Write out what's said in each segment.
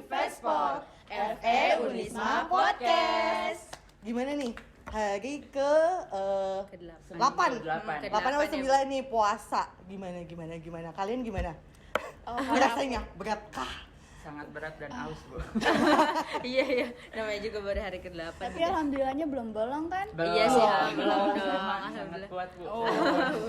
Festpod, FE Unisma Podcast. Gimana nih? Hari ke 8 Ke 8 atau 9 nih puasa. Gimana? Kalian gimana? Rasanya beratkah? Sangat berat dan aus, Bu. Iya, namanya juga baru hari ke-8. Tapi alhamdulillahnya belum bolong kan? Iya sih, belum dong. Sangat Alhamdulillah. kuat, Bu. Oh.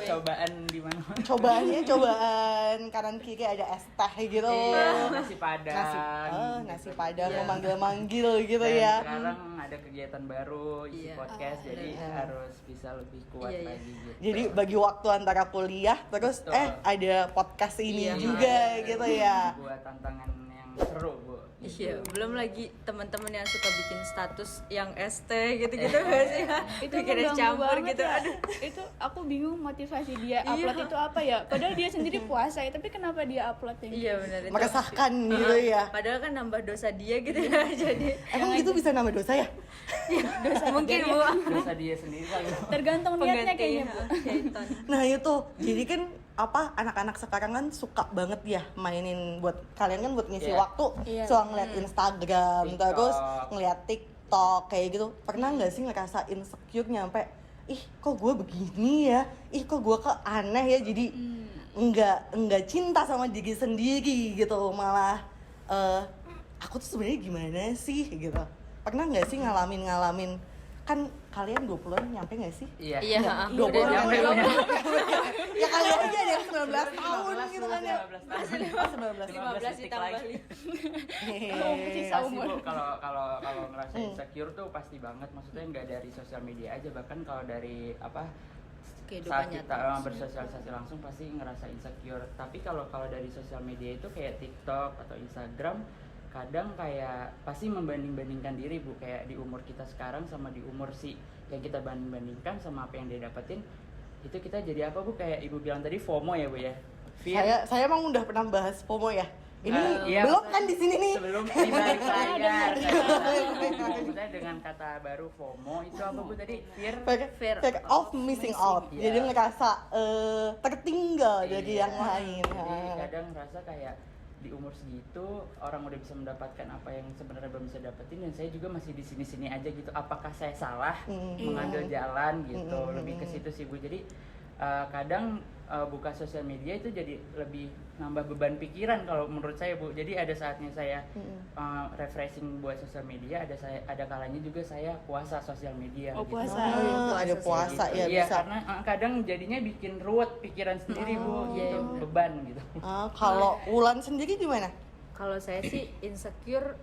Cobaan di mana? Cobaan kanan kiri ada es teh gitu. Iya, nasi padang. Nasi padang Iya. memanggil-manggil gitu Dan ya. sekarang ada kegiatan baru isi Iya. podcast, jadi Iya. harus bisa lebih kuat Iya, iya. lagi gitu. Jadi bagi waktu antara kuliah terus Betul. ada podcast ini Iya, juga iya. gitu ya. Buat tantangan yang seru, Bu. Iya, belum lagi teman-teman yang suka bikin status yang ST gitu-gitu nggak sih? Itu bikin es mengganggu campur banget gitu. ya. Aduh. Itu aku bingung motivasi dia Iya. upload itu apa ya? Padahal dia sendiri puasa ya, tapi kenapa dia upload yang Iya benar itu. Meresahkan gitu ya. Padahal kan nambah dosa dia gitu ya. Jadi Emang gitu bisa nambah dosa ya? mungkin Bu. Dosa dia sendiri kali. tergantung niatnya Pengganti kayaknya, Bu. syaitan. Nah itu, jadi kan anak-anak sekarang kan suka banget ya mainin buat kalian kan buat ngisi Iya. waktu, Iya. soal ngeliat Instagram, TikTok. terus ngeliat TikTok kayak gitu. Pernah nggak sih ngerasa insecure nyampe, ih kok gue begini ya, ih kok gue kok aneh ya, jadi nggak cinta sama diri sendiri gitu, malah aku tuh sebenarnya gimana sih gitu. Pernah nggak sih ngalamin kan kalian 20-an nyampe nggak sih? Iya. Iya, Ya, heeh. 20 Udah nyampe, 20. udah. Ya kali aja ada yang 19 tahun gitu kan ya. 15 tahun. 15 ditambah lagi. 5. Sisa Pasti, umur. Bu, kalau ngerasa insecure tuh pasti banget, maksudnya nggak dari sosial media aja, bahkan kalau dari Kehidupan saat kita nyata. bersosialisasi langsung pasti ngerasa insecure. Tapi kalau dari sosial media itu kayak TikTok atau Instagram, kadang kayak pasti membanding-bandingkan diri, Bu, kayak di umur kita sekarang sama di umur si yang kita banding-bandingkan sama apa yang dia dapetin, itu kita jadi apa, Bu? Kayak Ibu bilang tadi, FOMO ya, Bu ya. Saya emang udah pernah bahas FOMO ya. Ini Iya, belum kan di sini nih. sebelum di balik layar. Maksudnya dengan kata baru FOMO itu apa, Bu, tadi? Fear of missing out. Iya. Jadi ngerasa tertinggal dari Iya. yang lain. Jadi kadang ngerasa kayak di umur segitu orang udah bisa mendapatkan apa yang sebenarnya belum bisa dapetin, dan saya juga masih di sini-sini aja gitu. Apakah saya salah mengambil jalan gitu? Lebih ke situ sih, Bu. Jadi kadang buka sosial media itu jadi lebih nambah beban pikiran kalau menurut saya, Bu. Jadi ada saatnya saya refreshing buat sosial media, ada kalanya juga saya puasa sosial media. Oh, gitu. puasa. Ada puasa ya Iya, bisa. karena kadang jadinya bikin ruwet pikiran sendiri, Bu, gitu, beban gitu. Kalau Wulan sendiri gimana? Kalau saya sih insecure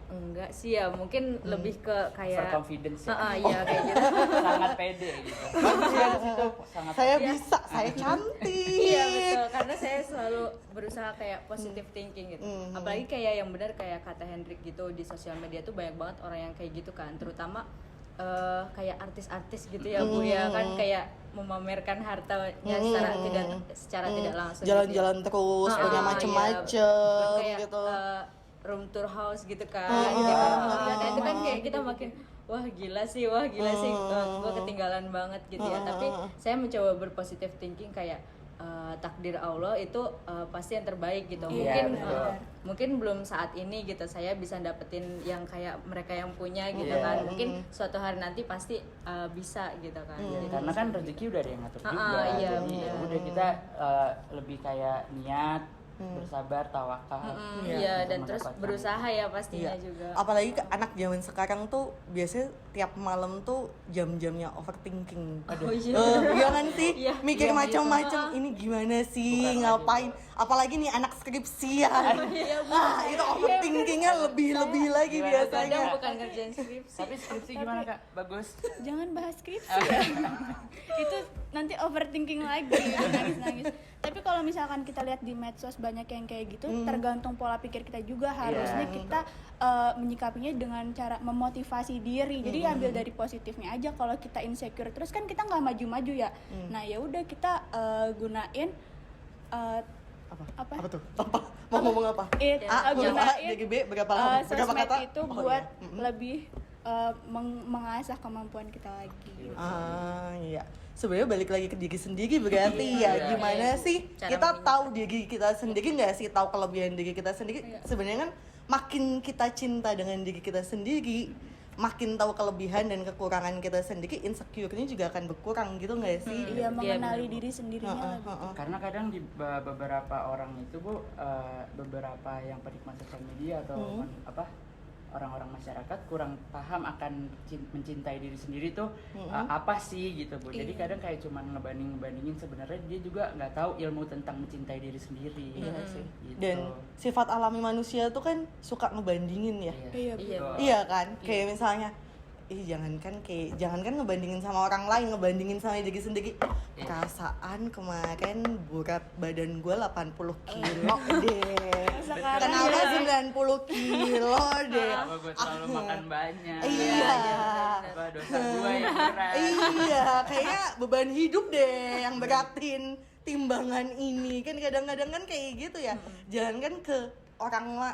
enggak sih ya, mungkin lebih ke kayak Overconfidence ya. iya kayak gitu. Sangat pede gitu. Confidence itu sangat Saya Iya. bisa, saya cantik. Iya betul, karena saya selalu berusaha kayak positive thinking gitu. Apalagi kayak yang benar kayak kata Hendrik gitu, di sosial media tuh banyak banget orang yang kayak gitu kan, terutama kayak artis-artis gitu ya, Bu ya, kan kayak memamerkan hartanya secara tidak langsung. Jalan-jalan terus, punya Iya, macem-macem kayak, gitu. Room tour house gitu kan. Iya. Nah, itu kan kayak kita makin wah gila sih, gue ketinggalan banget gitu ya. Tapi saya mencoba berpositive thinking kayak takdir Allah itu pasti yang terbaik gitu. Iya, Mungkin betul. mungkin belum saat ini gitu saya bisa dapetin yang kayak mereka yang punya gitu kan. Mungkin suatu hari nanti pasti bisa gitu kan. Jadi karena kan rezeki udah ada yang ngatur juga. iya, Jadi benar. udah kita lebih kayak niat, bersabar, tawakal. iya, untuk dan terus mendapatkan berusaha ya pastinya Iya. juga. Apalagi ke anak zaman sekarang tuh biasanya tiap malam tuh jam-jamnya overthinking. Oh, iya. Iya kan sih? Iya. Mikir Iya, macam-macam. Ini gimana sih? Bukan Ngapain? Apalagi nih anak skripsian. Itu overthinkingnya lebih-lebih lagi Kadang biasanya. bukan ngerjain skripsi. Tapi skripsi gimana, Kak? Bagus. Jangan bahas skripsi ya. Itu nanti overthinking lagi, nangis-nangis. Tapi kalau misalkan kita lihat di medsos banyak yang kayak gitu, tergantung pola pikir kita juga. Harusnya Iya. kita menyikapinya dengan cara memotivasi diri. Jadi ambil dari positifnya aja. Kalau kita insecure terus kan kita nggak maju-maju ya. Nah ya udah kita gunain Apa tuh? Apa? Mau ngomong apa? gunain A, B, berapa lama? Berapa sosmed kata? itu Oh, buat iya. lebih mengasah kemampuan kita lagi. Iya. Sebenarnya balik lagi ke diri sendiri berarti ya. Iya. Gimana Iya. sih Cara kita mengingat. tahu diri kita sendiri nggak sih, tahu kelebihan diri kita sendiri. Sebenarnya kan makin kita cinta dengan diri kita sendiri, makin tahu kelebihan dan kekurangan kita sendiri, insecure-nya juga akan berkurang gitu nggak sih? Iya, mengenali bener. diri sendirinya lagi. Karena kadang di beberapa orang itu Bu, beberapa yang penikmat sosial media atau orang-orang masyarakat kurang paham akan mencintai diri sendiri tuh apa sih gitu Bu. Jadi kadang kayak cuman ngebandingin sebenarnya dia juga nggak tahu ilmu tentang mencintai diri sendiri. Iya sih. Gitu. Dan sifat alami manusia tuh kan suka ngebandingin ya. Iya, Iya. betul. Iya kan? Kayak misalnya jangankan ngebandingin sama orang lain, ngebandingin sama diri sendiri. Perasaan kemarin berat badan gue 80 kilo deh. Sekarang Kenapa ya. 90 kilo deh? Apa gue terlalu makan banyak? Iya. Apa dosa gue yang berat? Iya, kayaknya beban hidup deh yang beratin timbangan ini. Kan kadang-kadang kan kayak gitu ya. Jangankan ke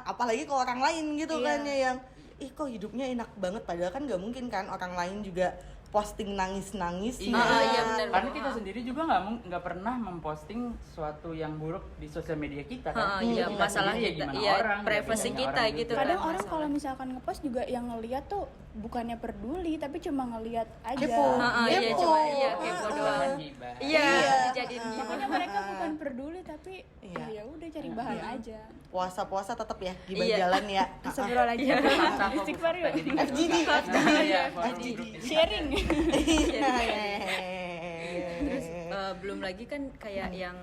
apalagi ke orang lain gitu Iya. kan ya, yang ih kok hidupnya enak banget, padahal kan nggak mungkin kan orang lain juga posting nangis-nangis. Iya, iya benar. karena kita sendiri juga nggak pernah memposting sesuatu yang buruk di sosial media kita kan. Iya, Kita masalah sendiri ya kita, gimana iya, orang, privacy gimana kita orang gitu juga. Kadang kan, orang masalah. kalau misalkan ngepost juga yang ngeliat tuh bukannya peduli tapi cuma ngeliat aja. Kepo. Iya Kepo. cuma iya kepo Ah. doang. Bahan gibah. Iya, Iya. dijadiin Makanya mereka bukan peduli tapi Iya. ya udah cari bahan aja. Puasa-puasa tetap ya gibah Iya. jalan ya. Astagfirullahaladzim. Istighfar yuk. FGD. Iya, FGD. Sharing. Terus belum lagi kan kayak yang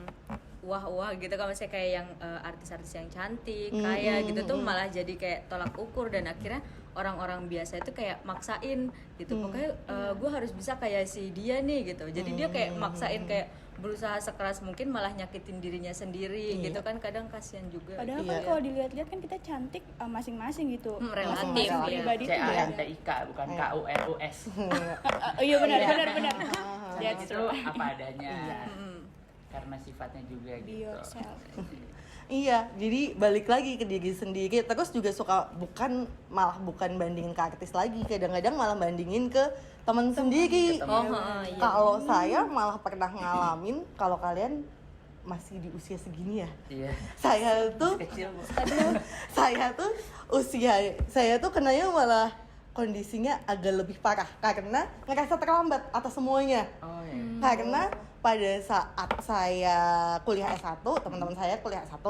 wah gitu kan, maksudnya kayak yang artis-artis yang cantik, kaya gitu tuh malah jadi kayak tolak ukur, dan akhirnya orang-orang biasa itu kayak maksain gitu, pokoknya gue harus bisa kayak si dia nih gitu, jadi dia kayak maksain kayak berusaha sekeras mungkin malah nyakitin dirinya sendiri gitu kan, kadang kasihan juga. Padahal Iya. kan kalau dilihat-lihat kan kita cantik masing-masing gitu. Relatif, Masing-masing iya. pribadi tuh beda. CANTIK bukan KURUS. Iya benar. That's itu apa adanya. Karena sifatnya juga Be gitu. yourself. Iya, jadi balik lagi ke diri sendiri. Terus juga suka bukan bandingin ke artis lagi, kadang-kadang malah bandingin ke teman sendiri. Oh, iya. Kalau saya malah pernah ngalamin, kalau kalian masih di usia segini ya, Iya. saya tuh Kecil Bu. saya tuh kenanya malah kondisinya agak lebih parah karena ngerasa terlambat atas semuanya. Oh iya. Karena pada saat saya kuliah S1, teman-teman saya kuliah S1.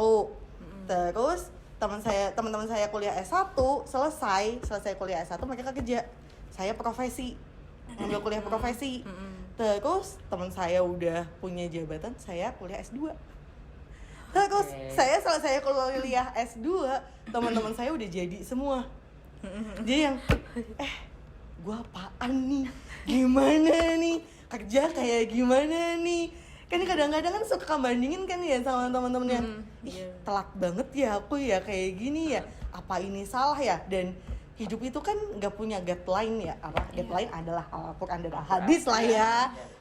Terus teman-teman saya kuliah S1, selesai kuliah S1 mereka kerja. Saya profesi. Ngambil kuliah profesi. Terus teman saya udah punya jabatan, saya kuliah S2. Terus saya selesai kuliah S2, teman-teman saya udah jadi semua. Jadi yang gua apaan nih? Gimana nih? Kerja kayak gimana nih? Kan kadang-kadang kan suka bandingin kan ya sama teman-teman yang telat banget ya aku ya kayak gini ya. Apa ini salah ya? Dan hidup itu kan nggak punya guideline ya. Guideline adalah Al-Quran dan hadis lah ya.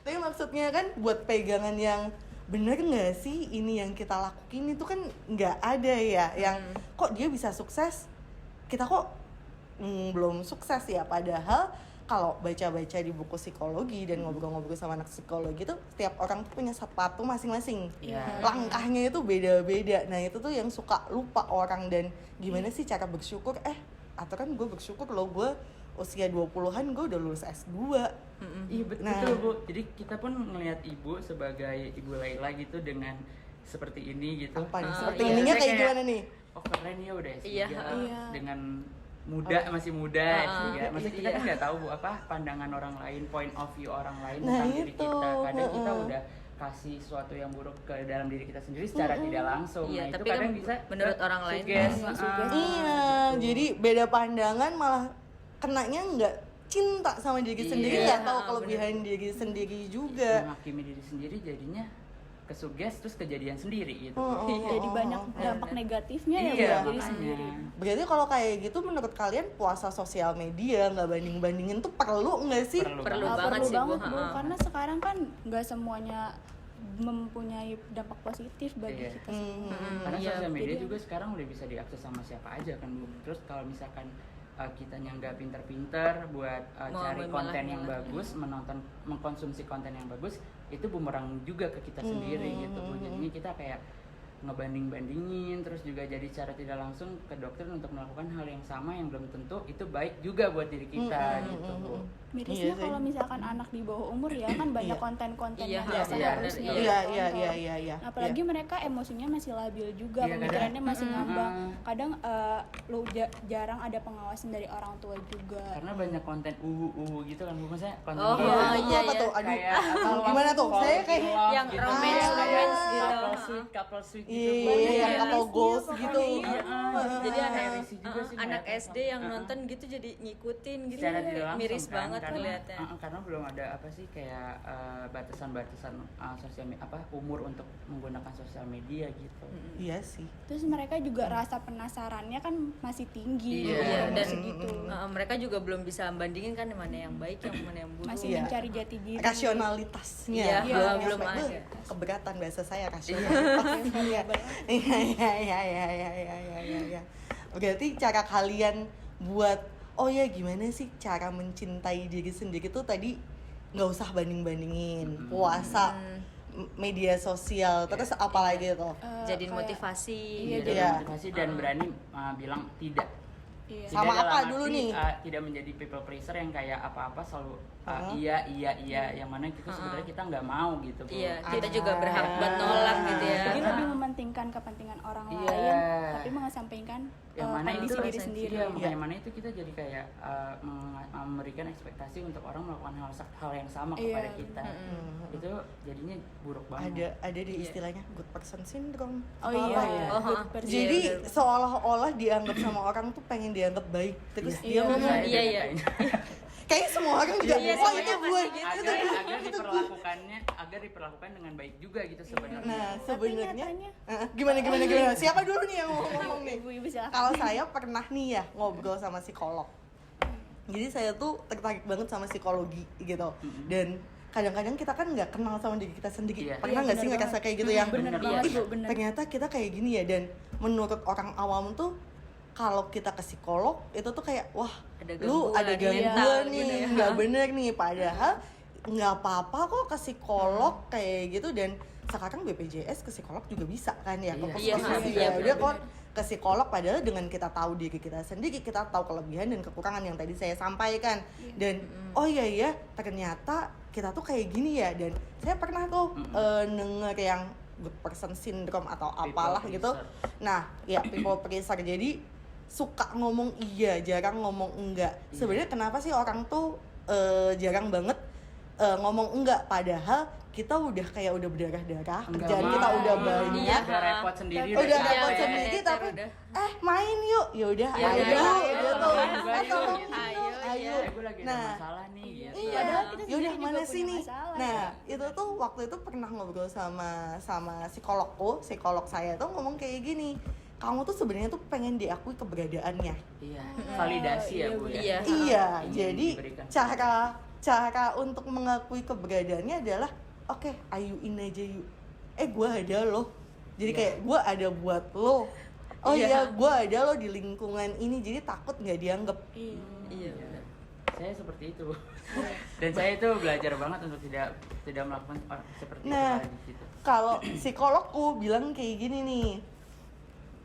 Tapi maksudnya kan buat pegangan yang bener nggak sih ini yang kita lakuin itu kan nggak ada ya. Yang kok dia bisa sukses, kita kok belum sukses ya. Padahal kalau baca-baca di buku psikologi dan ngobrol-ngobrol sama anak psikologi itu setiap orang tuh punya sepatu masing-masing. Iya. Langkahnya itu beda-beda. Nah itu tuh yang suka lupa orang. Dan gimana sih cara bersyukur? Atau kan gue bersyukur loh, gue usia 20-an gue udah lulus S2. Iya betul, Nah. betul Bu. Jadi kita pun ngelihat ibu sebagai ibu Laila gitu dengan seperti ini gitu. Apa nih? Ah, Seperti iya. ininya kayak Kayak- gimana nih? Oh keren ya udah S3 Iya. dengan muda, masih muda S3. Maksudnya kita kan nggak tahu Bu apa pandangan orang lain, point of view orang lain Nah, tentang diri itu. kita. Kadang kita udah kasih sesuatu yang buruk ke dalam diri kita sendiri secara tidak langsung. Iya, Nah, tapi itu kadang kan bisa menurut orang lain suges. kan suges. Iya, jadi beda pandangan malah kenanya nggak cinta sama diri Iya. sendiri, nggak tahu kelebihan diri sendiri juga. menghakimi diri sendiri jadinya kesuges terus kejadian sendiri gitu. Jadi banyak dampak negatifnya ya Iya, buat diri makanya. sendiri. Berarti kalau kayak gitu menurut kalian puasa sosial media nggak banding-bandingin tuh perlu nggak sih? Perlu Ah, banget perlu sih, Bu. banget Bu, Ha-ha. karena sekarang kan nggak semuanya mempunyai dampak positif bagi Iya. kita semua. Karena Iya, sosial media jadi- juga sekarang udah bisa diakses sama siapa aja kan Bu. Terus kalau misalkan kitanya nggak pinter-pinter buat Mau cari konten yang memilah-milah. bagus, mengkonsumsi konten yang bagus, itu bumerang juga ke kita sendiri gitu Bu. Jadinya kita kayak ngebanding-bandingin, terus juga jadi cara tidak langsung ke dokter untuk melakukan hal yang sama yang belum tentu itu baik juga buat diri kita gitu. Mirisnya Iya sih. kalau misalkan anak di bawah umur ya kan banyak Iya. konten-konten Iya, yang iya, seharusnya iya, ditonton. iya. Apalagi mereka emosinya masih labil juga, Iya, pemikirannya masih kadang- ngambang. Kadang lu jarang ada pengawasan dari orang tua juga. Karena banyak konten gitu kan, maksudnya konten Oh, Iya, iya, itu apa iya. tuh? Aduh, kayak gimana tuh? Saya kayak Yang romance gitu. couple sweet gitu. iya, Banyak yang ya. couple goals gitu. Iya, Jadi kayak anak risih juga sih anak ngeliatnya. SD yang nonton gitu jadi ngikutin gitu. Secara tidak langsung Miris kan, banget karena, ngeliatnya. karena belum ada apa sih kayak batasan-batasan sosial umur untuk menggunakan sosial media gitu. Iya sih. Terus mereka juga rasa penasarannya kan masih tinggi. Iya, Iya, dan segitu. mereka juga belum bisa bandingin kan mana yang baik, yang mana yang buruk. Masih Iya. mencari jati diri. Rasionalitasnya Iya, belum Aspek- ada. keberatan bahasa saya rasionalitas. Iya. Berarti cara kalian buat gimana sih cara mencintai diri sendiri tuh tadi nggak usah banding-bandingin puasa, media sosial, terus apa lagi tuh? Jadiin kayak- motivasi. Iya, Jadi Iya. motivasi dan berani bilang tidak. Iya. Tidak Sama dalam apa arti, dulu nih? Tidak menjadi people pleaser yang kayak apa-apa selalu iya, yang mana kita sebenarnya kita nggak mau gitu. Bu. Iya, kita juga berhak buat nolak gitu ya. Jadi lebih mementingkan kepentingan orang Iya. lain, tapi mengesampingkan Yang mana kondisi itu diri sendiri. Iya, yang mana itu kita jadi kayak memberikan ekspektasi untuk orang melakukan hal yang sama Iya, kepada kita. Itu jadinya buruk banget. Ada di istilahnya good person syndrome. Oh Apa iya, apa ya? Oh, good ha. person. Jadi Iya, bener. seolah-olah dianggap sama orang tuh pengen dianggap baik, terus Iya. dia ngomong Saya Iya, juga iya. kayaknya. kayak semua orang juga, Iya, oh semuanya itu gue, pasti gitu. itu gue. agar diperlakukan dengan baik juga gitu sebenarnya. Nah Tapi sebenarnya nyatanya- gimana siapa dulu nih yang mau ngomong nih? Ibu-ibu silakan. Kalau saya pernah nih ya ngobrol sama psikolog, jadi saya tuh tertarik banget sama psikologi gitu, dan kadang-kadang kita kan nggak kenal sama diri kita sendiri. Iya. Pernah Iya, nggak sih bener ngerasa banget. kayak gitu ya? Bener Bener banget banget. Bu, bener. Ternyata kita kayak gini ya, dan menurut orang awam tuh kalau kita ke psikolog itu tuh kayak wah Ada lu gangguan, ada iya, gangguan nih, gitu ya. nggak bener nih, padahal nggak apa-apa kok ke psikolog kayak gitu. Dan sekarang BPJS ke psikolog juga bisa kan ya, Iya. ke Iya, puskesmas iya, juga iya, udah kok bener. ke psikolog, padahal dengan kita tahu diri kita sendiri, kita tahu kelebihan dan kekurangan yang tadi saya sampaikan. Dan oh iya ternyata kita tuh kayak gini ya. Dan saya pernah tuh denger yang good person syndrome atau People apalah gitu. pleaser. Nah ya people pleaser, jadi suka ngomong iya, jarang ngomong enggak. Iya. Sebenarnya kenapa sih orang tuh jarang banget ngomong enggak, padahal kita udah kayak udah berdarah-darah, Enggak kerjaan mau. kita udah Iya. banyak, Udah repot sendiri. udah Iya, repot iya, sendiri, iya, tapi udah. main yuk, yaudah Iya, ayo iya, gitu. main juga Atau yuk, ngomong, gitu. ayo. Gue lagi ada Nah, masalah nih gitu. iya, Padahal kita yaudah sendiri juga mana punya sih nih? masalah. Nah, itu tuh waktu itu pernah ngobrol sama psikologku, psikolog saya tuh ngomong kayak gini, kamu tuh sebenarnya tuh pengen diakui keberadaannya. Iya, validasi ya Bu ya. Iya. Iya, Ingin jadi diberikan. cara untuk mengakui keberadaannya adalah oke, ayuin aja yuk. Gue ada loh. Jadi Iya. kayak gue ada buat lo. Oh Iya. iya, gue ada loh di lingkungan ini. Jadi takut nggak dianggap. Iya. Iya, bener. Saya seperti itu. Dan saya itu belajar banget untuk tidak melakukan seperti Nah, itu lagi gitu. kalau psikologku bilang kayak gini nih,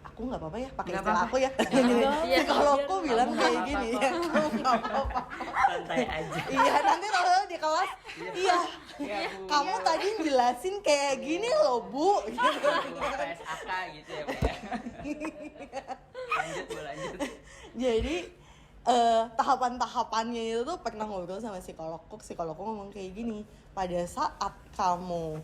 aku nggak apa-apa ya pakai Nggak istilah apa-apa. aku ya. Iya, Psikologku biar- bilang Kamu kayak nggak gini apa-apa ya. Kamu nggak apa-apa. Santai aja. Iya, nanti kalau di kelas, iya. Iya, Bu. Kamu tadi jelasin kayak gini loh, Bu. Gitu. PSAK gitu ya Bu ya. Lanjut Bu, lanjut. Jadi tahapan-tahapannya itu tuh pernah ngobrol sama psikologku ngomong kayak gini, pada saat kamu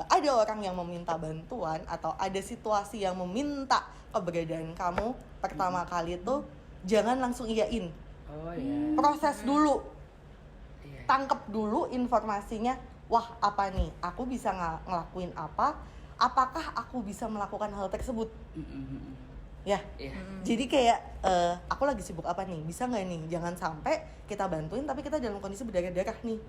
ada orang yang meminta bantuan atau ada situasi yang meminta keberadaan kamu, pertama kali tuh jangan langsung iyain, Oh iya. proses dulu, Iya. tangkep dulu informasinya, wah apa nih, aku bisa ngelakuin apa, apakah aku bisa melakukan hal tersebut, ya. Iya. Jadi kayak aku lagi sibuk apa nih, bisa nggak nih, jangan sampai kita bantuin tapi kita dalam kondisi berdarah-darah nih.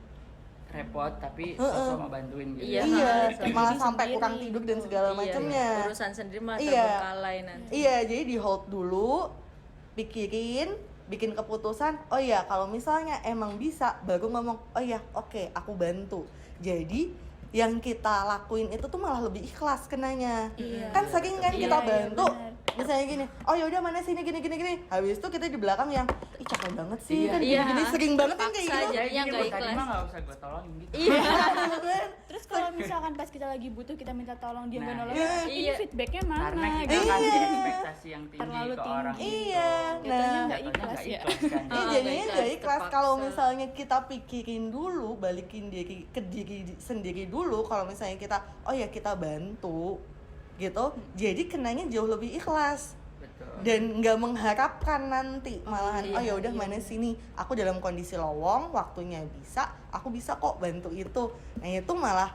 Repot tapi Heeh. sosok mau bantuin gitu. Iya. Iya, sama malah diri sampai sendiri. kurang tidur dan segala Iya, macamnya. urusan sendiri mah Iya. terbengkalai nanti. Iya, jadi di hold dulu, pikirin, bikin keputusan. Oh iya, kalau misalnya emang bisa, baru ngomong, oh iya, oke, aku bantu. Jadi yang kita lakuin itu tuh malah lebih ikhlas kenanya. Iya. Kan saking kan Iya, kita iya, bantu, benar. misalnya gini, oh yaudah mana sini gini. Habis itu kita di belakang yang, ih capek banget sih, Iya. kan Iya. gini sering banget kan kayak Paksa gitu. aja. Jadi Yang nggak tadi ikhlas. mah nggak usah gue tolongin gitu. Iya. Terus kalau misalkan pas kita lagi butuh kita minta tolong dia nggak Nah, nolong, iya. ini Iya. feedbacknya mana? Karena kita Iya. kasih ekspektasi yang tinggi Terlalu ke orang tinggi. itu. Iya, Jatuhnya nah nggak Jatuhnya ikhlas nggak ya. ikhlas kan. Ini Ah, jadinya nggak nggak ikhlas, ikhlas terpaksa. kalau misalnya kita pikirin dulu, balikin diri ke diri sendiri dulu. Kalau misalnya kita, oh ya kita bantu, gitu. Jadi kenanya jauh lebih ikhlas Betul. dan nggak mengharapkan nanti malahan, iya, oh ya udah iya. mana sini, aku dalam kondisi lowong, waktunya bisa, aku bisa kok bantu itu. Nah itu malah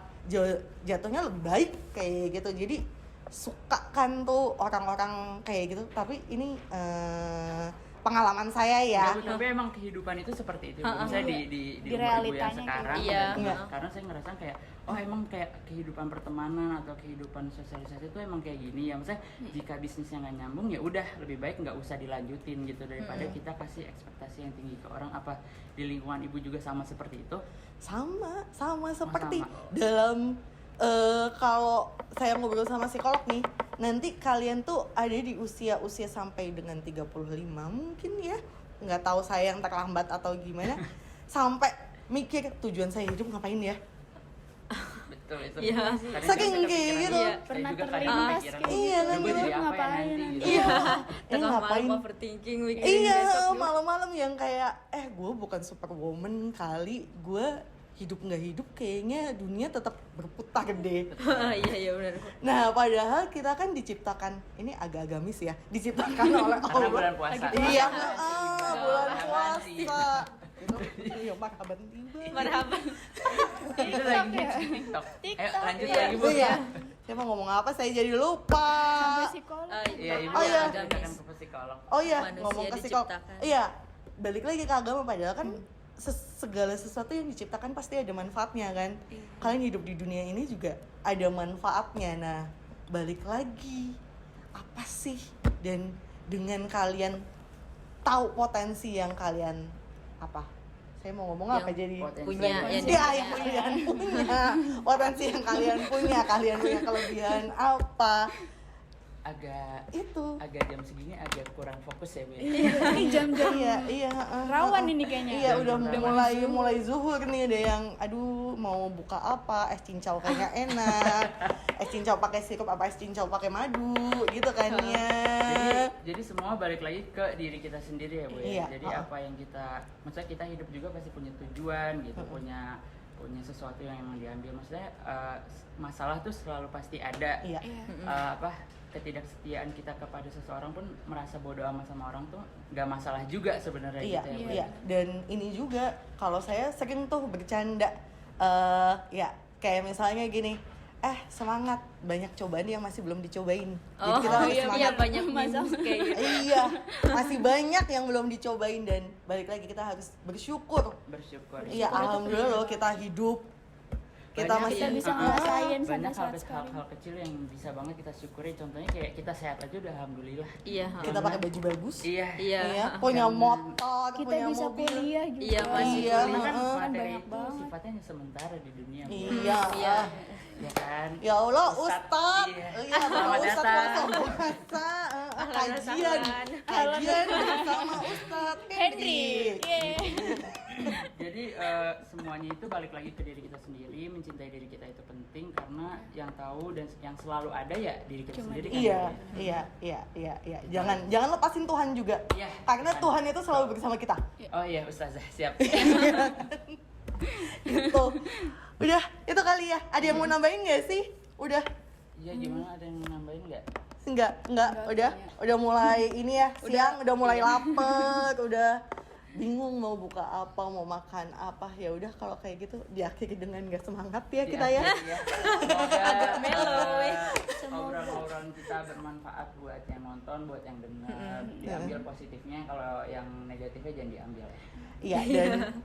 jatuhnya lebih baik kayak gitu. Jadi suka kan tuh orang-orang kayak gitu. Tapi ini pengalaman saya ya. Nggak, tapi emang kehidupan itu seperti itu. Misalnya di Di umur ibu yang realitanya sekarang, gitu. Iya. dan Iya. karena saya ngerasa kayak, oh emang kayak kehidupan pertemanan atau kehidupan sosialisasi itu emang kayak gini ya. Misalnya jika bisnisnya nggak nyambung ya udah lebih baik nggak usah dilanjutin gitu daripada kita kasih ekspektasi yang tinggi ke orang. Apa di lingkungan ibu juga sama seperti itu? Sama seperti sama. dalam kalau saya ngobrol sama psikolog nih, nanti kalian tuh ada di usia sampai dengan 35 mungkin ya, nggak tahu saya yang terlambat atau gimana, sampai mikir tujuan saya hidup ngapain ya. Betul itu. Iya. Kadang Saking saya kayak kepikiran gitu. Saya Pernah juga kadang terlintas kepikiran, kayak Iya, "Aduh, gue gitu. jadi apa ya Ngapain nanti?" nanti? gitu. Iya, Tengah ngapain? malam overthinking mikirin Iya, besok gitu. malam-malam yang kayak gue bukan superwoman kali, gue hidup nggak hidup kayaknya dunia tetap berputar deh. Iya benar. Nah, padahal kita kan diciptakan, ini agak agamis ya, diciptakan oleh Karena Allah. bulan puasa. Iya, bulan Marhaban sih. puasa. Itu iya marhaban tiba. Marhaban. Itu lagi hits di TikTok. Ayo lanjut Iya. lagi Bu. Iya. Saya mau ngomong apa? Saya jadi lupa. Sampai psikolog. Iya, Ibu Oh, iya. ceritakan ke psikolog. Oh iya, Manusia ngomong ke psikolog. diciptakan. Iya, balik lagi ke agama, padahal kan segala sesuatu yang diciptakan pasti ada manfaatnya kan. Kalian hidup di dunia ini juga ada manfaatnya. Nah, balik lagi, apa sih? Dan dengan kalian tahu potensi yang kalian apa? Saya mau ngomong apa Yang jadi? potensi. Punya Iya, yang yang kalian punya. Potensi yang kalian punya kelebihan apa? Itu. Agak jam segini agak kurang fokus ya Bu. Ini jam-jam Iya, rawan ini kayaknya. Iya, udah Udah mulai zuhur nih, ada yang aduh mau buka apa, es cincau kayaknya enak. Es cincau pakai sirup apa es cincau pakai madu gitu kan ya. Jadi semua balik lagi ke diri kita sendiri ya Bu ya. Iya, Jadi apa yang maksudnya kita hidup juga pasti punya tujuan gitu, punya sesuatu yang emang diambil. Maksudnya masalah tuh selalu pasti ada. Iya. Ketidaksetiaan kita kepada seseorang pun merasa bodoh amat sama orang tuh nggak masalah juga sebenarnya Iya, gitu ya Bu. iya. Dan ini juga kalau saya sering tuh bercanda, ya kayak misalnya gini, semangat, banyak cobaan yang masih belum dicobain. Jadi kita harus iya, semangat. banyak memes kayak gitu. Iya, masih banyak yang belum dicobain dan balik lagi kita harus bersyukur. Bersyukur. Iya, alhamdulillah loh kita hidup. Kita Banyak masih Kita bisa ngerasain sampai banyak saat sekarang. hal-hal kecil yang bisa banget kita syukuri. Contohnya kayak kita sehat aja udah alhamdulillah. Iya. kita pakai baju bagus. Iya. Iya. Iya, punya motor, Kita punya bisa mobil. kuliah juga. Iya, masih Iya, Karena kan heeh. materi Banyak itu banget. sifatnya hanya sementara di dunia. Bu. Iya. Iya. Ya kan. Ya Allah, Ustadz, Ustadz. iya. Iya, Selamat Ustadz datang. puasa. Ahlan Kajian. wasahlan. Kajian bersama Ustadz Henry. Yeay. Jadi semuanya itu balik lagi ke diri kita sendiri, mencintai diri kita itu penting karena yang tahu dan yang selalu ada ya diri kita Cuma sendiri kan. Iya, Ya. iya. Jangan lepasin Tuhan juga. Iya, Karena Tuhan. Tuhan itu selalu bersama kita. Oh iya Ustazah, siap. Gitu. Udah, itu kali ya. Ada yang mau nambahin nggak sih? Udah. Iya gimana, ada yang nambahin nggak? Enggak, udah mulai ini ya, siang udah mulai lapar, udah bingung mau buka apa, mau makan apa. Ya udah kalau kayak gitu diakhiri dengan gak semangat ya kita ya. Semoga Agak mellow, ya. obrolan kita bermanfaat buat yang nonton, buat yang dengar. Diambil positifnya, kalau yang negatifnya jangan diambil. Iya, dan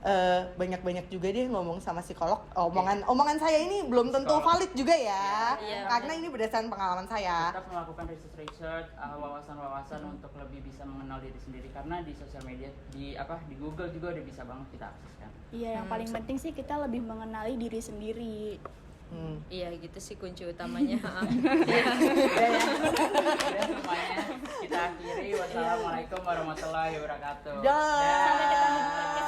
banyak-banyak juga deh ngomong sama psikolog. Omongan saya ini belum tentu Psikolog. valid juga ya. Iya, Karena ini berdasarkan pengalaman saya. Tetap melakukan research, wawasan-wawasan untuk lebih bisa mengenal diri sendiri, karena di sosial media di Google juga udah bisa banget kita akses kan. Iya, yang paling penting sih kita lebih mengenali diri sendiri. Iya gitu sih kunci utamanya. Udah semuanya kita akhiri. Wassalamualaikum warahmatullahi wabarakatuh. Dah. Sampai ketemu di podcast